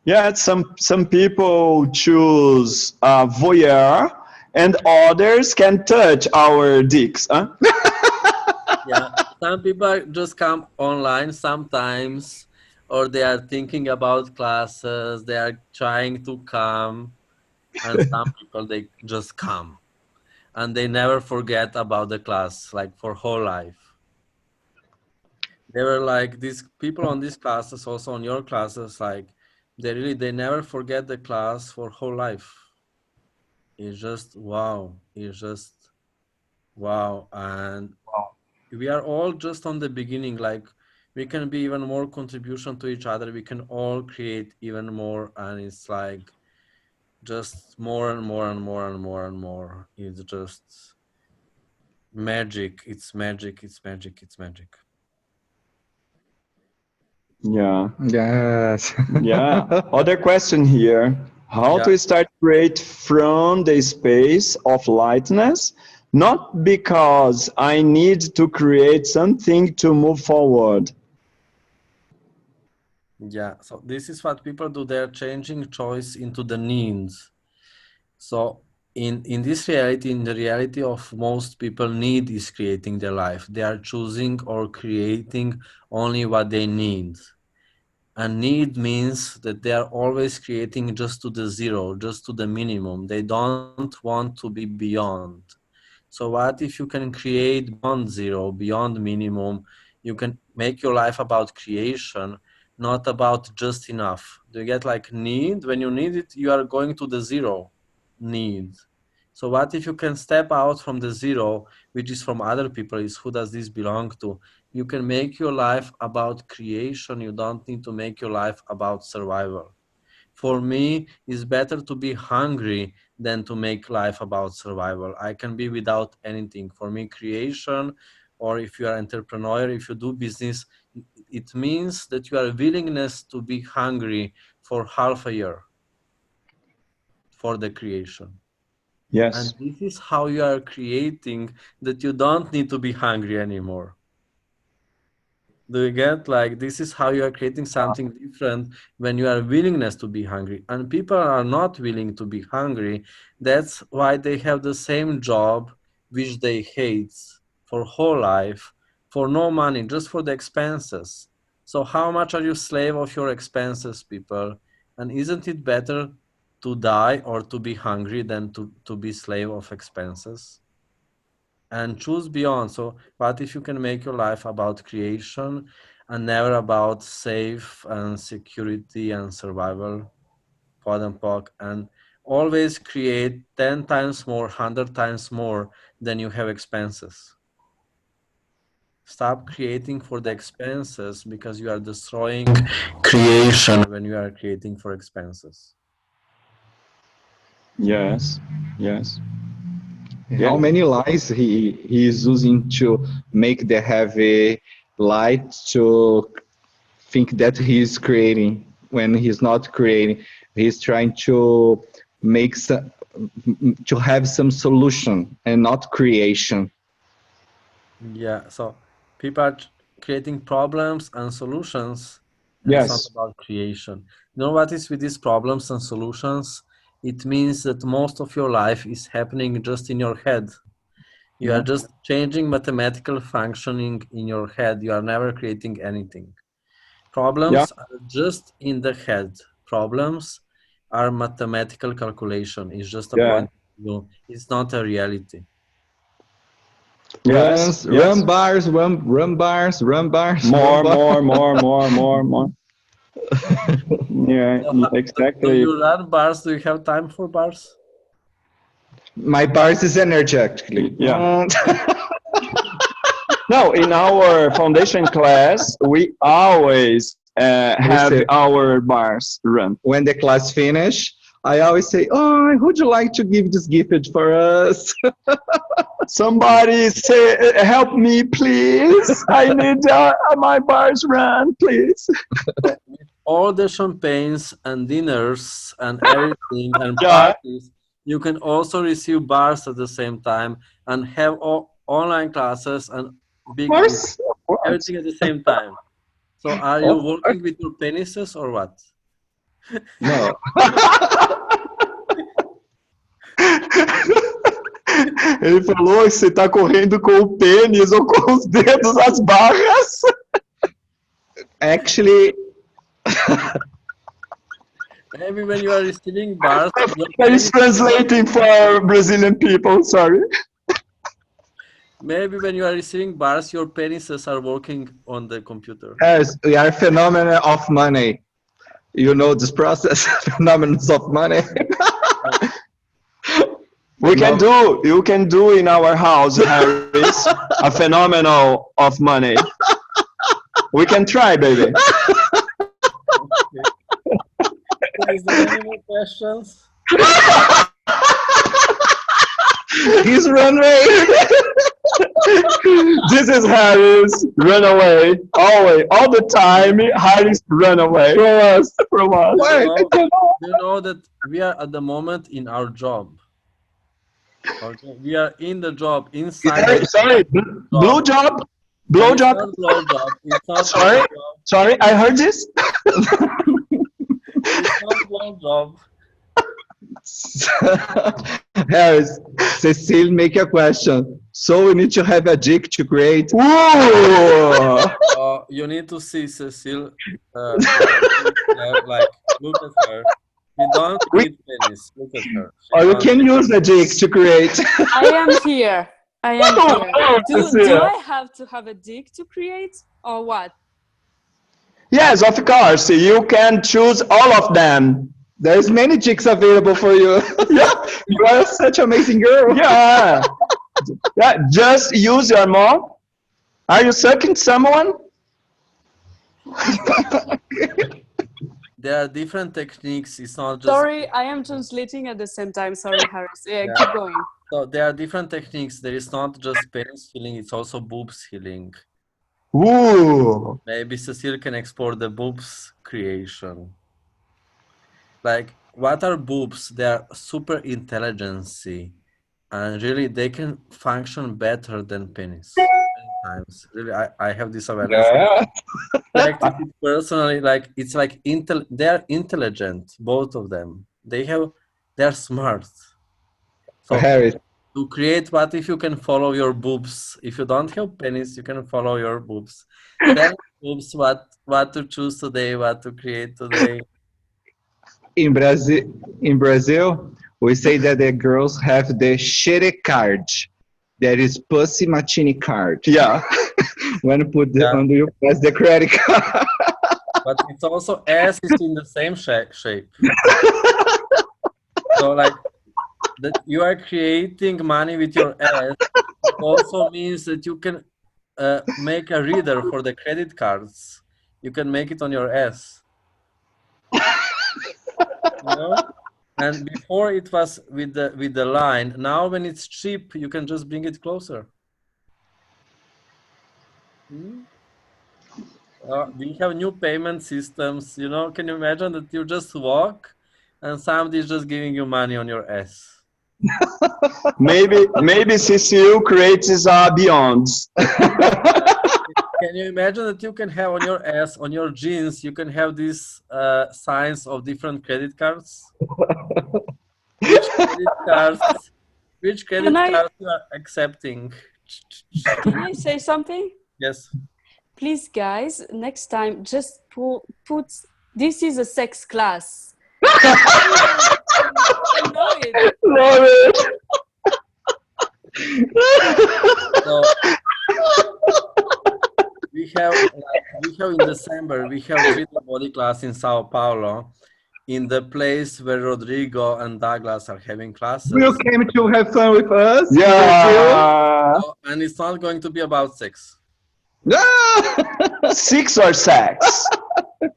Yeah, some people choose voyeur, and others can touch our dicks. Huh? Yeah, some people just come online sometimes, or they are thinking about classes, they are trying to come, and some people they just come and they never forget about the class, like for whole life. They were like these people on these classes, also on your classes, like they never forget the class for whole life. It's just wow. It's just wow. And we are all just on the beginning. Like we can be even more contribution to each other. We can all create even more, and it's like just more and more and more and more and more. It's just magic. It's magic. It's magic. It's magic. Yeah, Yes. yeah. Other question here: how Yeah. to start create from the space of lightness? Not because I need to create something to move forward. Yeah, so this is what people do. They're changing choice into the needs. So in this reality, in the reality of most people, need is creating their life. They are choosing or creating only what they need. And need means that they are always creating just to the zero, just to the minimum. They don't want to be beyond. So what if you can create beyond zero, beyond minimum? You can make your life about creation, not about just enough. Do you get like need? When you need it, you are going to the zero need. So what if you can step out from the zero, which is from other people, is who does this belong to? You can make your life about creation. You don't need to make your life about survival. For me, it's better to be hungry than to make life about survival. I can be without anything. For me, creation, or if you are entrepreneur, if you do business, it means that you are willingness to be hungry for half a year for the creation. Yes. And this is how you are creating that you don't need to be hungry anymore. Do you get, like, this is how you are creating something different when you are willingness to be hungry, and people are not willing to be hungry. That's why they have the same job which they hate for whole life, for no money, just for the expenses. So how much are you slave of your expenses, people? And isn't it better to die or to be hungry than to be slave of expenses? And choose beyond. So what if you can make your life about creation and never about safe and security and survival, quote unquote, and always create 10 times more, 100 times more than you have expenses. Stop creating for the expenses because you are destroying creation when you are creating for expenses. Yes. Yes. How Yeah. many lines he is using to make the heavy light to think that he is creating when he's not creating. He's trying to make some, to have some solution and not creation. Yeah, so people are creating problems and solutions, and it's not Yes. about creation. You know what is with these problems and solutions? It means that most of your life is happening just in your head. You are Yeah. just changing mathematical functioning in your head. You are never creating anything. Yeah. Problems are just in the head. Problems are mathematical calculation. It's just a Yeah. point of view. It's not a reality. Yes. Runs, run Yes. bars, run bars, run bars, run More, bars. more, more, more, more, more. Yeah, So do exactly. you run bars? Do you have time for bars? My bars is energetically. Yeah. No, in our foundation class, we always We have say our bars run. when the class finish, I always say, "Oh, would you like to give this gift for us?" Somebody say, help me, please. I need my bars run, please. All the champagnes and dinners and everything and Yeah. parties, you can also receive bars at the same time and have online classes and Of big course. Of course. everything at the same time. So are you Of course. working with your penises or what? No. Ele falou que você está correndo com o pênis ou com os dedos as barras. Actually, Maybe when you are receiving bars, your He's penis, translating for Brazilian people, sorry. yes, maybe when you are receiving bars, your penises are working on the computer. we are phenomena of money. You know this process, phenomena of money. You can do in our house, Harris, a phenomenal of money. We can try, baby. So is there any more questions? His runway. This is Harris, run away. Always, all the time, Harris, run away. From us, from us. You know that we are at the moment in our job. Okay, we are in the job, inside the Sorry, blue job. job? And Blow it's job? not blow job. It's not Sorry, blow job. sorry, I heard this. It's not blow job. Harris, Cecile make a question. So we need to have a dick to create. Ooh. You need to see Cecile. Like, look at her. We don't need penis. Look at her. Or you can use a dick to create. I am here. I am here. Do I have to have a dick to create or what? Yes, of course. You can choose all of them. There's many dicks available for you. Yeah, You are such an amazing girl. yeah. Yeah, just use your mom. Are you sucking someone? there are different techniques. It's not just Sorry, I am translating at the same time. Sorry, Harris. Yeah, yeah. keep going. So there are different techniques. There is not just penis healing, it's also boobs healing. Ooh. Maybe Cecile can explore the boobs creation. Like, what are boobs? They are super intelligency, and really they can function better than penis. Many times. Really, I have this awareness. Yeah. Practice it personally, like it's like they're intelligent, both of them. They're smart. So Harris, to create, what if you can follow your boobs? If you don't have penis, you can follow your boobs. Tell boobs what to choose today, what to create today. in Brazil, we say that the girls have the shitty card. That is pussy machine card. Yeah. When you put the, Yeah, on you press the credit card. but it's also ass is in the same shape. So like that you are creating money with your ass. It also means that you can make a reader for the credit cards. You can make it on your ass. You know? And before it was with the line. Now when it's cheap, you can just bring it closer. Hmm? We have new payment systems. You know, can you imagine that you just walk and somebody's just giving you money on your ass? Maybe CCU creates beyonds. Can you imagine that you can have on your ass, on your jeans, you can have these signs of different credit cards? Which credit cards? Which Can credit I cards you are accepting? can I say something? Yes. Please, guys, next time just put this is a sex class. I know it. Love it. So we have in December we have treat the body class in Sao Paulo, in the place where Rodrigo and Douglas are having You classes. came to have fun with us? Yeah. So, and it's not going to be about sex. Brazil? 6 or sex?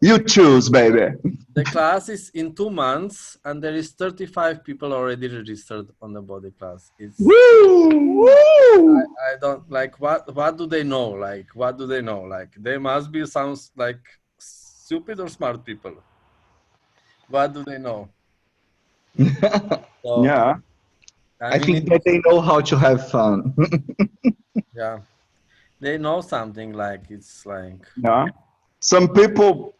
You choose, baby. The class is in 2 months, and there is 35 people already registered on the body class. It's Woo! I don't like what do they know? Like what do they know? Like they must be some like stupid or smart people. What do they know? So Yeah. I I mean, think that they know how to have fun. yeah, they know something. Like it's like Yeah. Some people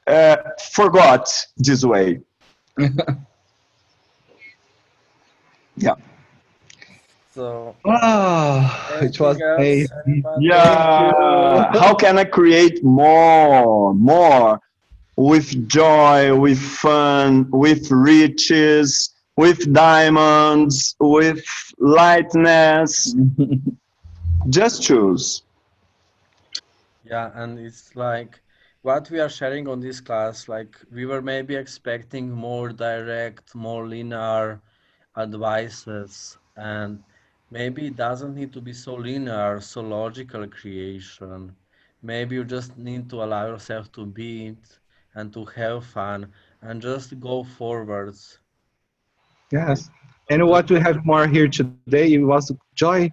forgot this way. Yeah. so. It was Anything else? amazing. Anybody? Thank Yeah. you. How can I create more with joy, with fun, with riches, with diamonds, with lightness? Just choose. Yeah, and it's like what we are sharing on this class, like we were maybe expecting more direct, more linear advices, and maybe it doesn't need to be so linear, so logical creation. Maybe you just need to allow yourself to be it and to have fun and just go forwards. Yes. So And just what we have more here today was joy.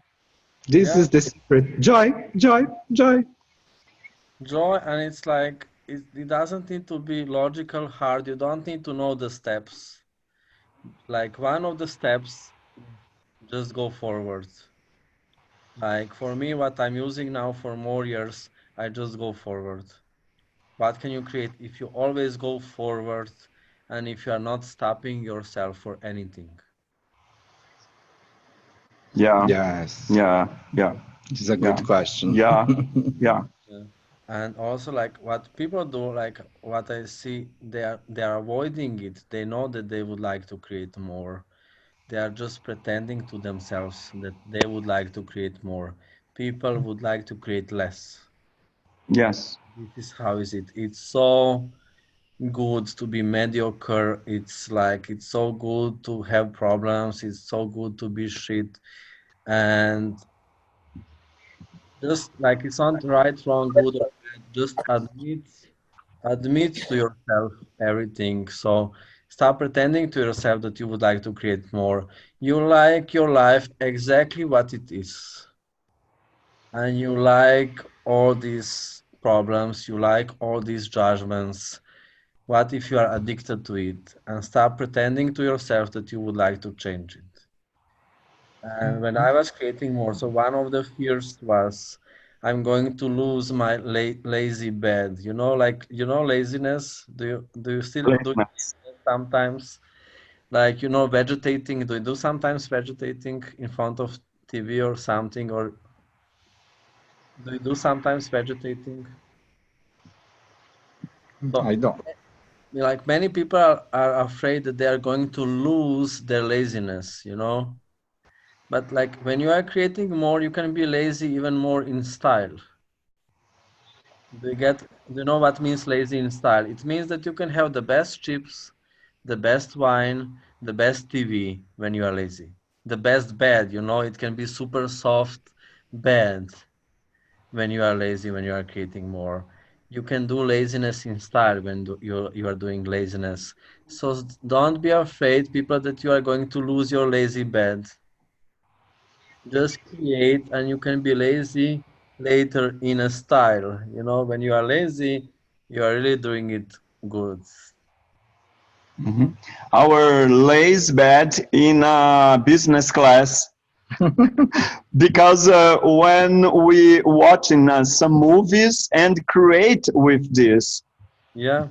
This is yeah, the secret. Joy, joy, joy. joy, and it's like it doesn't need to be logical hard. You don't need to know the steps. Like one of the steps, just go forward. Like for me, what I'm using now for more years, I just go forward. What can you create if you always go forward and if you are not stopping yourself for anything? Yeah. Yes. Yeah. Yeah. This is a Yeah. good question. Yeah. Yeah. Yeah. And also like what people do, like what I see, they are avoiding it. They know that they would like to create more. They are just pretending to themselves that they would like to create more. People would like to create less. Yes. This is how is it. It's so good to be mediocre. It's like it's so good to have problems. It's so good to be shit. And just like it's not right, wrong, good or bad. Just admit Admit to yourself everything. So stop pretending to yourself that you would like to create more. You like your life exactly what it is. And you like all these problems, you like all these judgments. What if you are addicted to it? And stop pretending to yourself that you would like to change it. And when I was creating more, so one of the fears was I'm going to lose my lazy bed. You know, like laziness. Do you still do Laziness. laziness sometimes? Like vegetating. Do you do sometimes vegetating in front of TV or something? Or do you do sometimes vegetating? So I don't. like many people are afraid that they are going to lose their laziness. But like when you are creating more, you can be lazy even more in style. Do you know what means lazy in style? It means that you can have the best chips, the best wine, the best TV when you are lazy. The best bed, it can be super soft bed when you are lazy, when you are creating more. You can do laziness in style when you are doing laziness. So don't be afraid, people, that you are going to lose your lazy bed. Just create and you can be lazy later in a style. When you are lazy, you are really doing it good. Mhm. Our lays bed in business class because when we watching some movies and create with this. Yeah.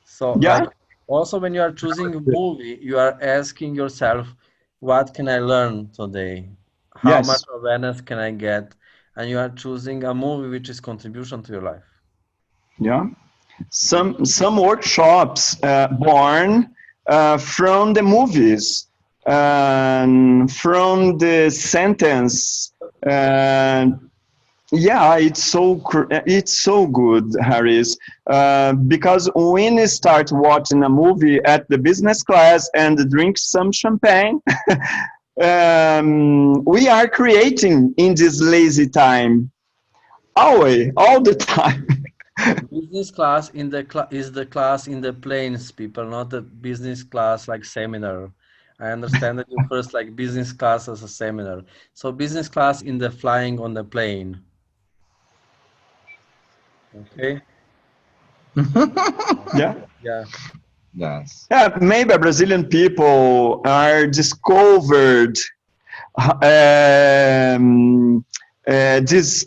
So like Yeah. also when you are choosing a movie, you are asking yourself, what can I learn today? How much Yes. awareness can I get? And you are choosing a movie which is contribution to your life. Yeah. Some workshops born from the movies and from the sentence. And yeah, it's so good, Harris. Because when you start watching a movie at the business class and drink some champagne, we are creating in this lazy time, always, all the time. Business class is the class in the planes, people, not the business class like seminar. I understand that you first like business class as a seminar. So business class in the flying on the plane. Okay? Yeah. Yeah. Yes. Yeah, maybe Brazilian people are discovered um, this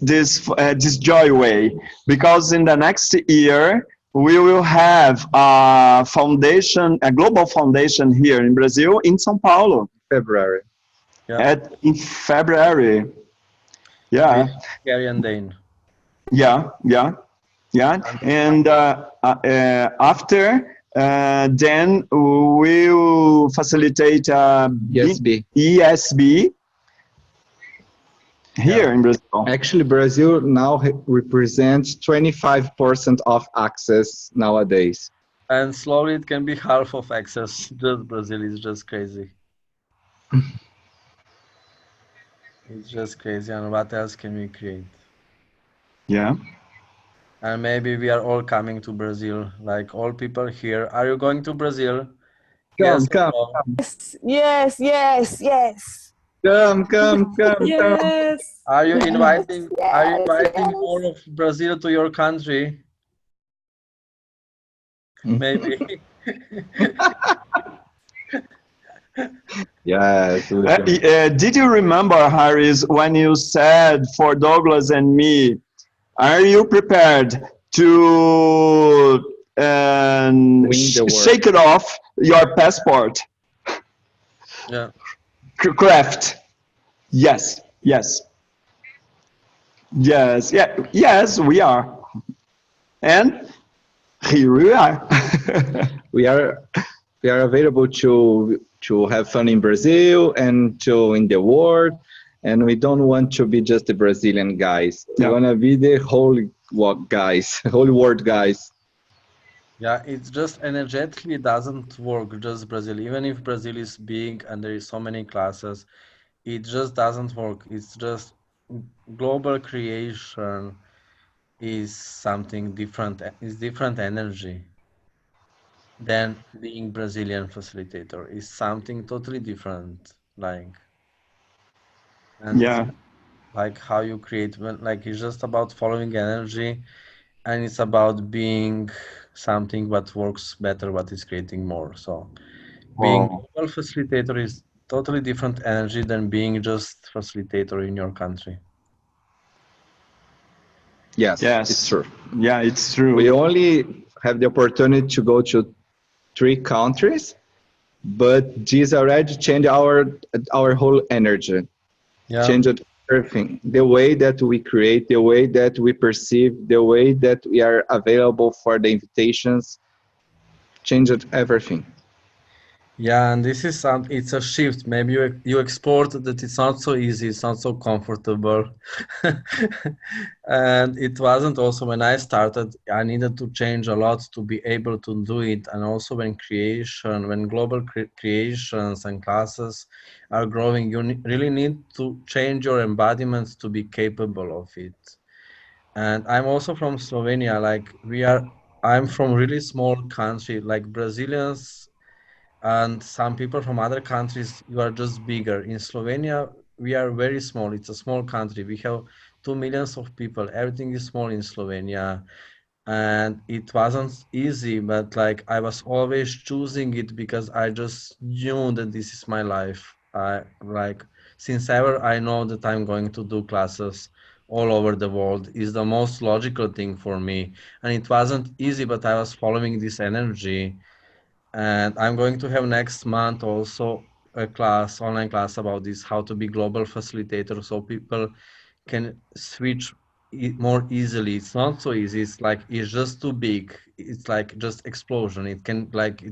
joy way because in the next year we will have a foundation, a global foundation here in Brazil, in Sao Paulo, February. Yeah. in February. With Yeah, Gary and Dane. yeah, yeah, yeah. And And after then we'll facilitate Yes, B. ESB yeah. here in Brazil. Actually, Brazil now represents 25% of access nowadays. And slowly it can be half of access. Just Brazil is just crazy. It's just crazy. And what else can we create? Yeah. And maybe we are all coming to Brazil, like all people here. Are you going to Brazil? Yes Come, or come, no? Yes, yes, yes. come. Yes. Are you Yes, inviting yes, yes. more of Brazil to your country? Maybe. Yes, Did you remember, Harris, when you said for Douglas and me, are you prepared to win the world. shake it off your passport? Yeah. Craft. Yes, yes, yes, yeah, yes, we are. And here we are. We are we are available to have fun in Brazil and to in the world, and we don't want to be just the Brazilian guys. We Yeah. want to be the whole guys, whole world guys. Yeah, it's just energetically doesn't work, just Brazil. Even if Brazil is big and there is so many classes, it just doesn't work. It's just global creation. is something different, is different energy than being Brazilian facilitator. Is something totally different. And this Yeah. is like how you create when like it's just about following energy and it's about being something what works better, what is creating more. So being Wow. global facilitator is totally different energy than being just facilitator in your country. Yes, it's Yes. true. Yeah, it's We true. only have the opportunity to go to 3 countries, but this already changed our whole energy, Yeah. changed everything. The way that we create, the way that we perceive, the way that we are available for the invitations, changed everything. Yeah, and this is some, it's a shift. Maybe you explored that it's not so easy, it's not so comfortable. And it wasn't also when I started, I needed to change a lot to be able to do it. And also when global creations and classes are growing, you really need to change your embodiments to be capable of it. And I'm also from Slovenia, I'm from really small country, like Brazilians and some people from other countries you are just bigger. In Slovenia we are very small, it's a small country, we have 2 millions of people, everything is small in Slovenia, and it wasn't easy, but like I was always choosing it because I just knew that this is my life. I like since ever I know that I'm going to do classes all over the world is the most logical thing for me, and it wasn't easy, but I was following this energy. And I'm going to have next month also a class, online class about this, how to be global facilitator, so people can switch more easily. It's not so easy. It's like it's just too big. It's like just explosion. It can like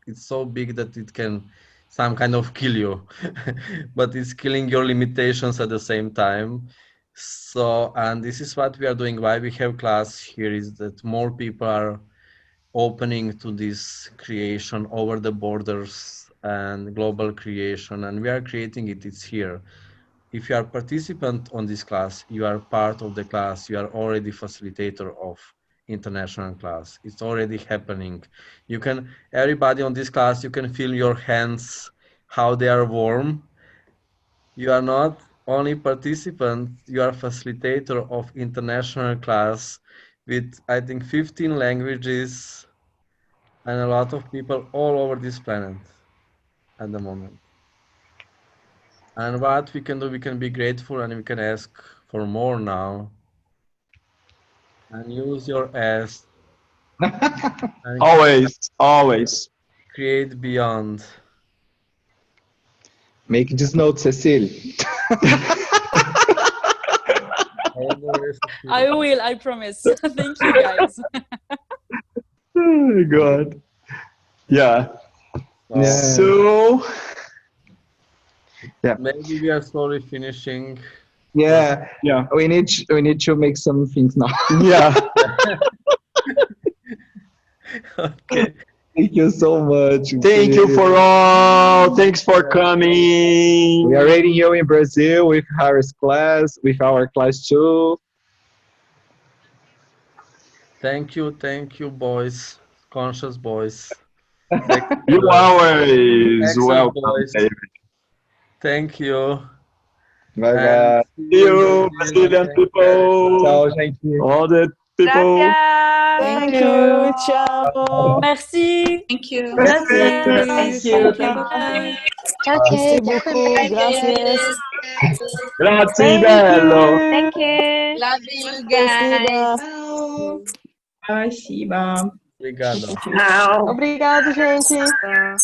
it's so big that it can some kind of kill you, but it's killing your limitations at the same time. So, and this is what we are doing. Why we have class here is that more people are opening to this creation over the borders and global creation, and we are creating it. It's here. If you are participant on this class, you are part of the class, you are already facilitator of international class. It's already happening. You can, everybody on this class, you can feel your hands how they are warm. You are not only participant, you are facilitator of international class with I think 15 languages and a lot of people all over this planet at the moment. And what we can do, we can be grateful and we can ask for more now and use your ass and Always, always. create beyond. Make this note, Cecile. All the rest of I you. will, I promise. Thank you, guys. Oh my God. Yeah. So Yeah. So, yeah, maybe we are slowly finishing. But Yeah, yeah, we need to make some things now. yeah. okay. Thank you so much. Thank you for all. Thanks for coming. We are rating you in Brazil with Harris class, with our class too. Thank you, boys, conscious boys, sexy You girls, always access welcome, boys. David. Thank you. Bye And bye. see See you in you, Brazil and Brazilian take care. people. Ciao, gente. All the people. Thank Thank you. you. Ciao. Merci. Thank you. Gracias. Thank you. Bye. Ciao, Merci Kate. beaucoup. Gracias. Grazie, Thank bello. you. Thank you. Love you guys. Spasiba. Ciao. Bye, Shiba. Obrigado. Obrigado, gente. Tá.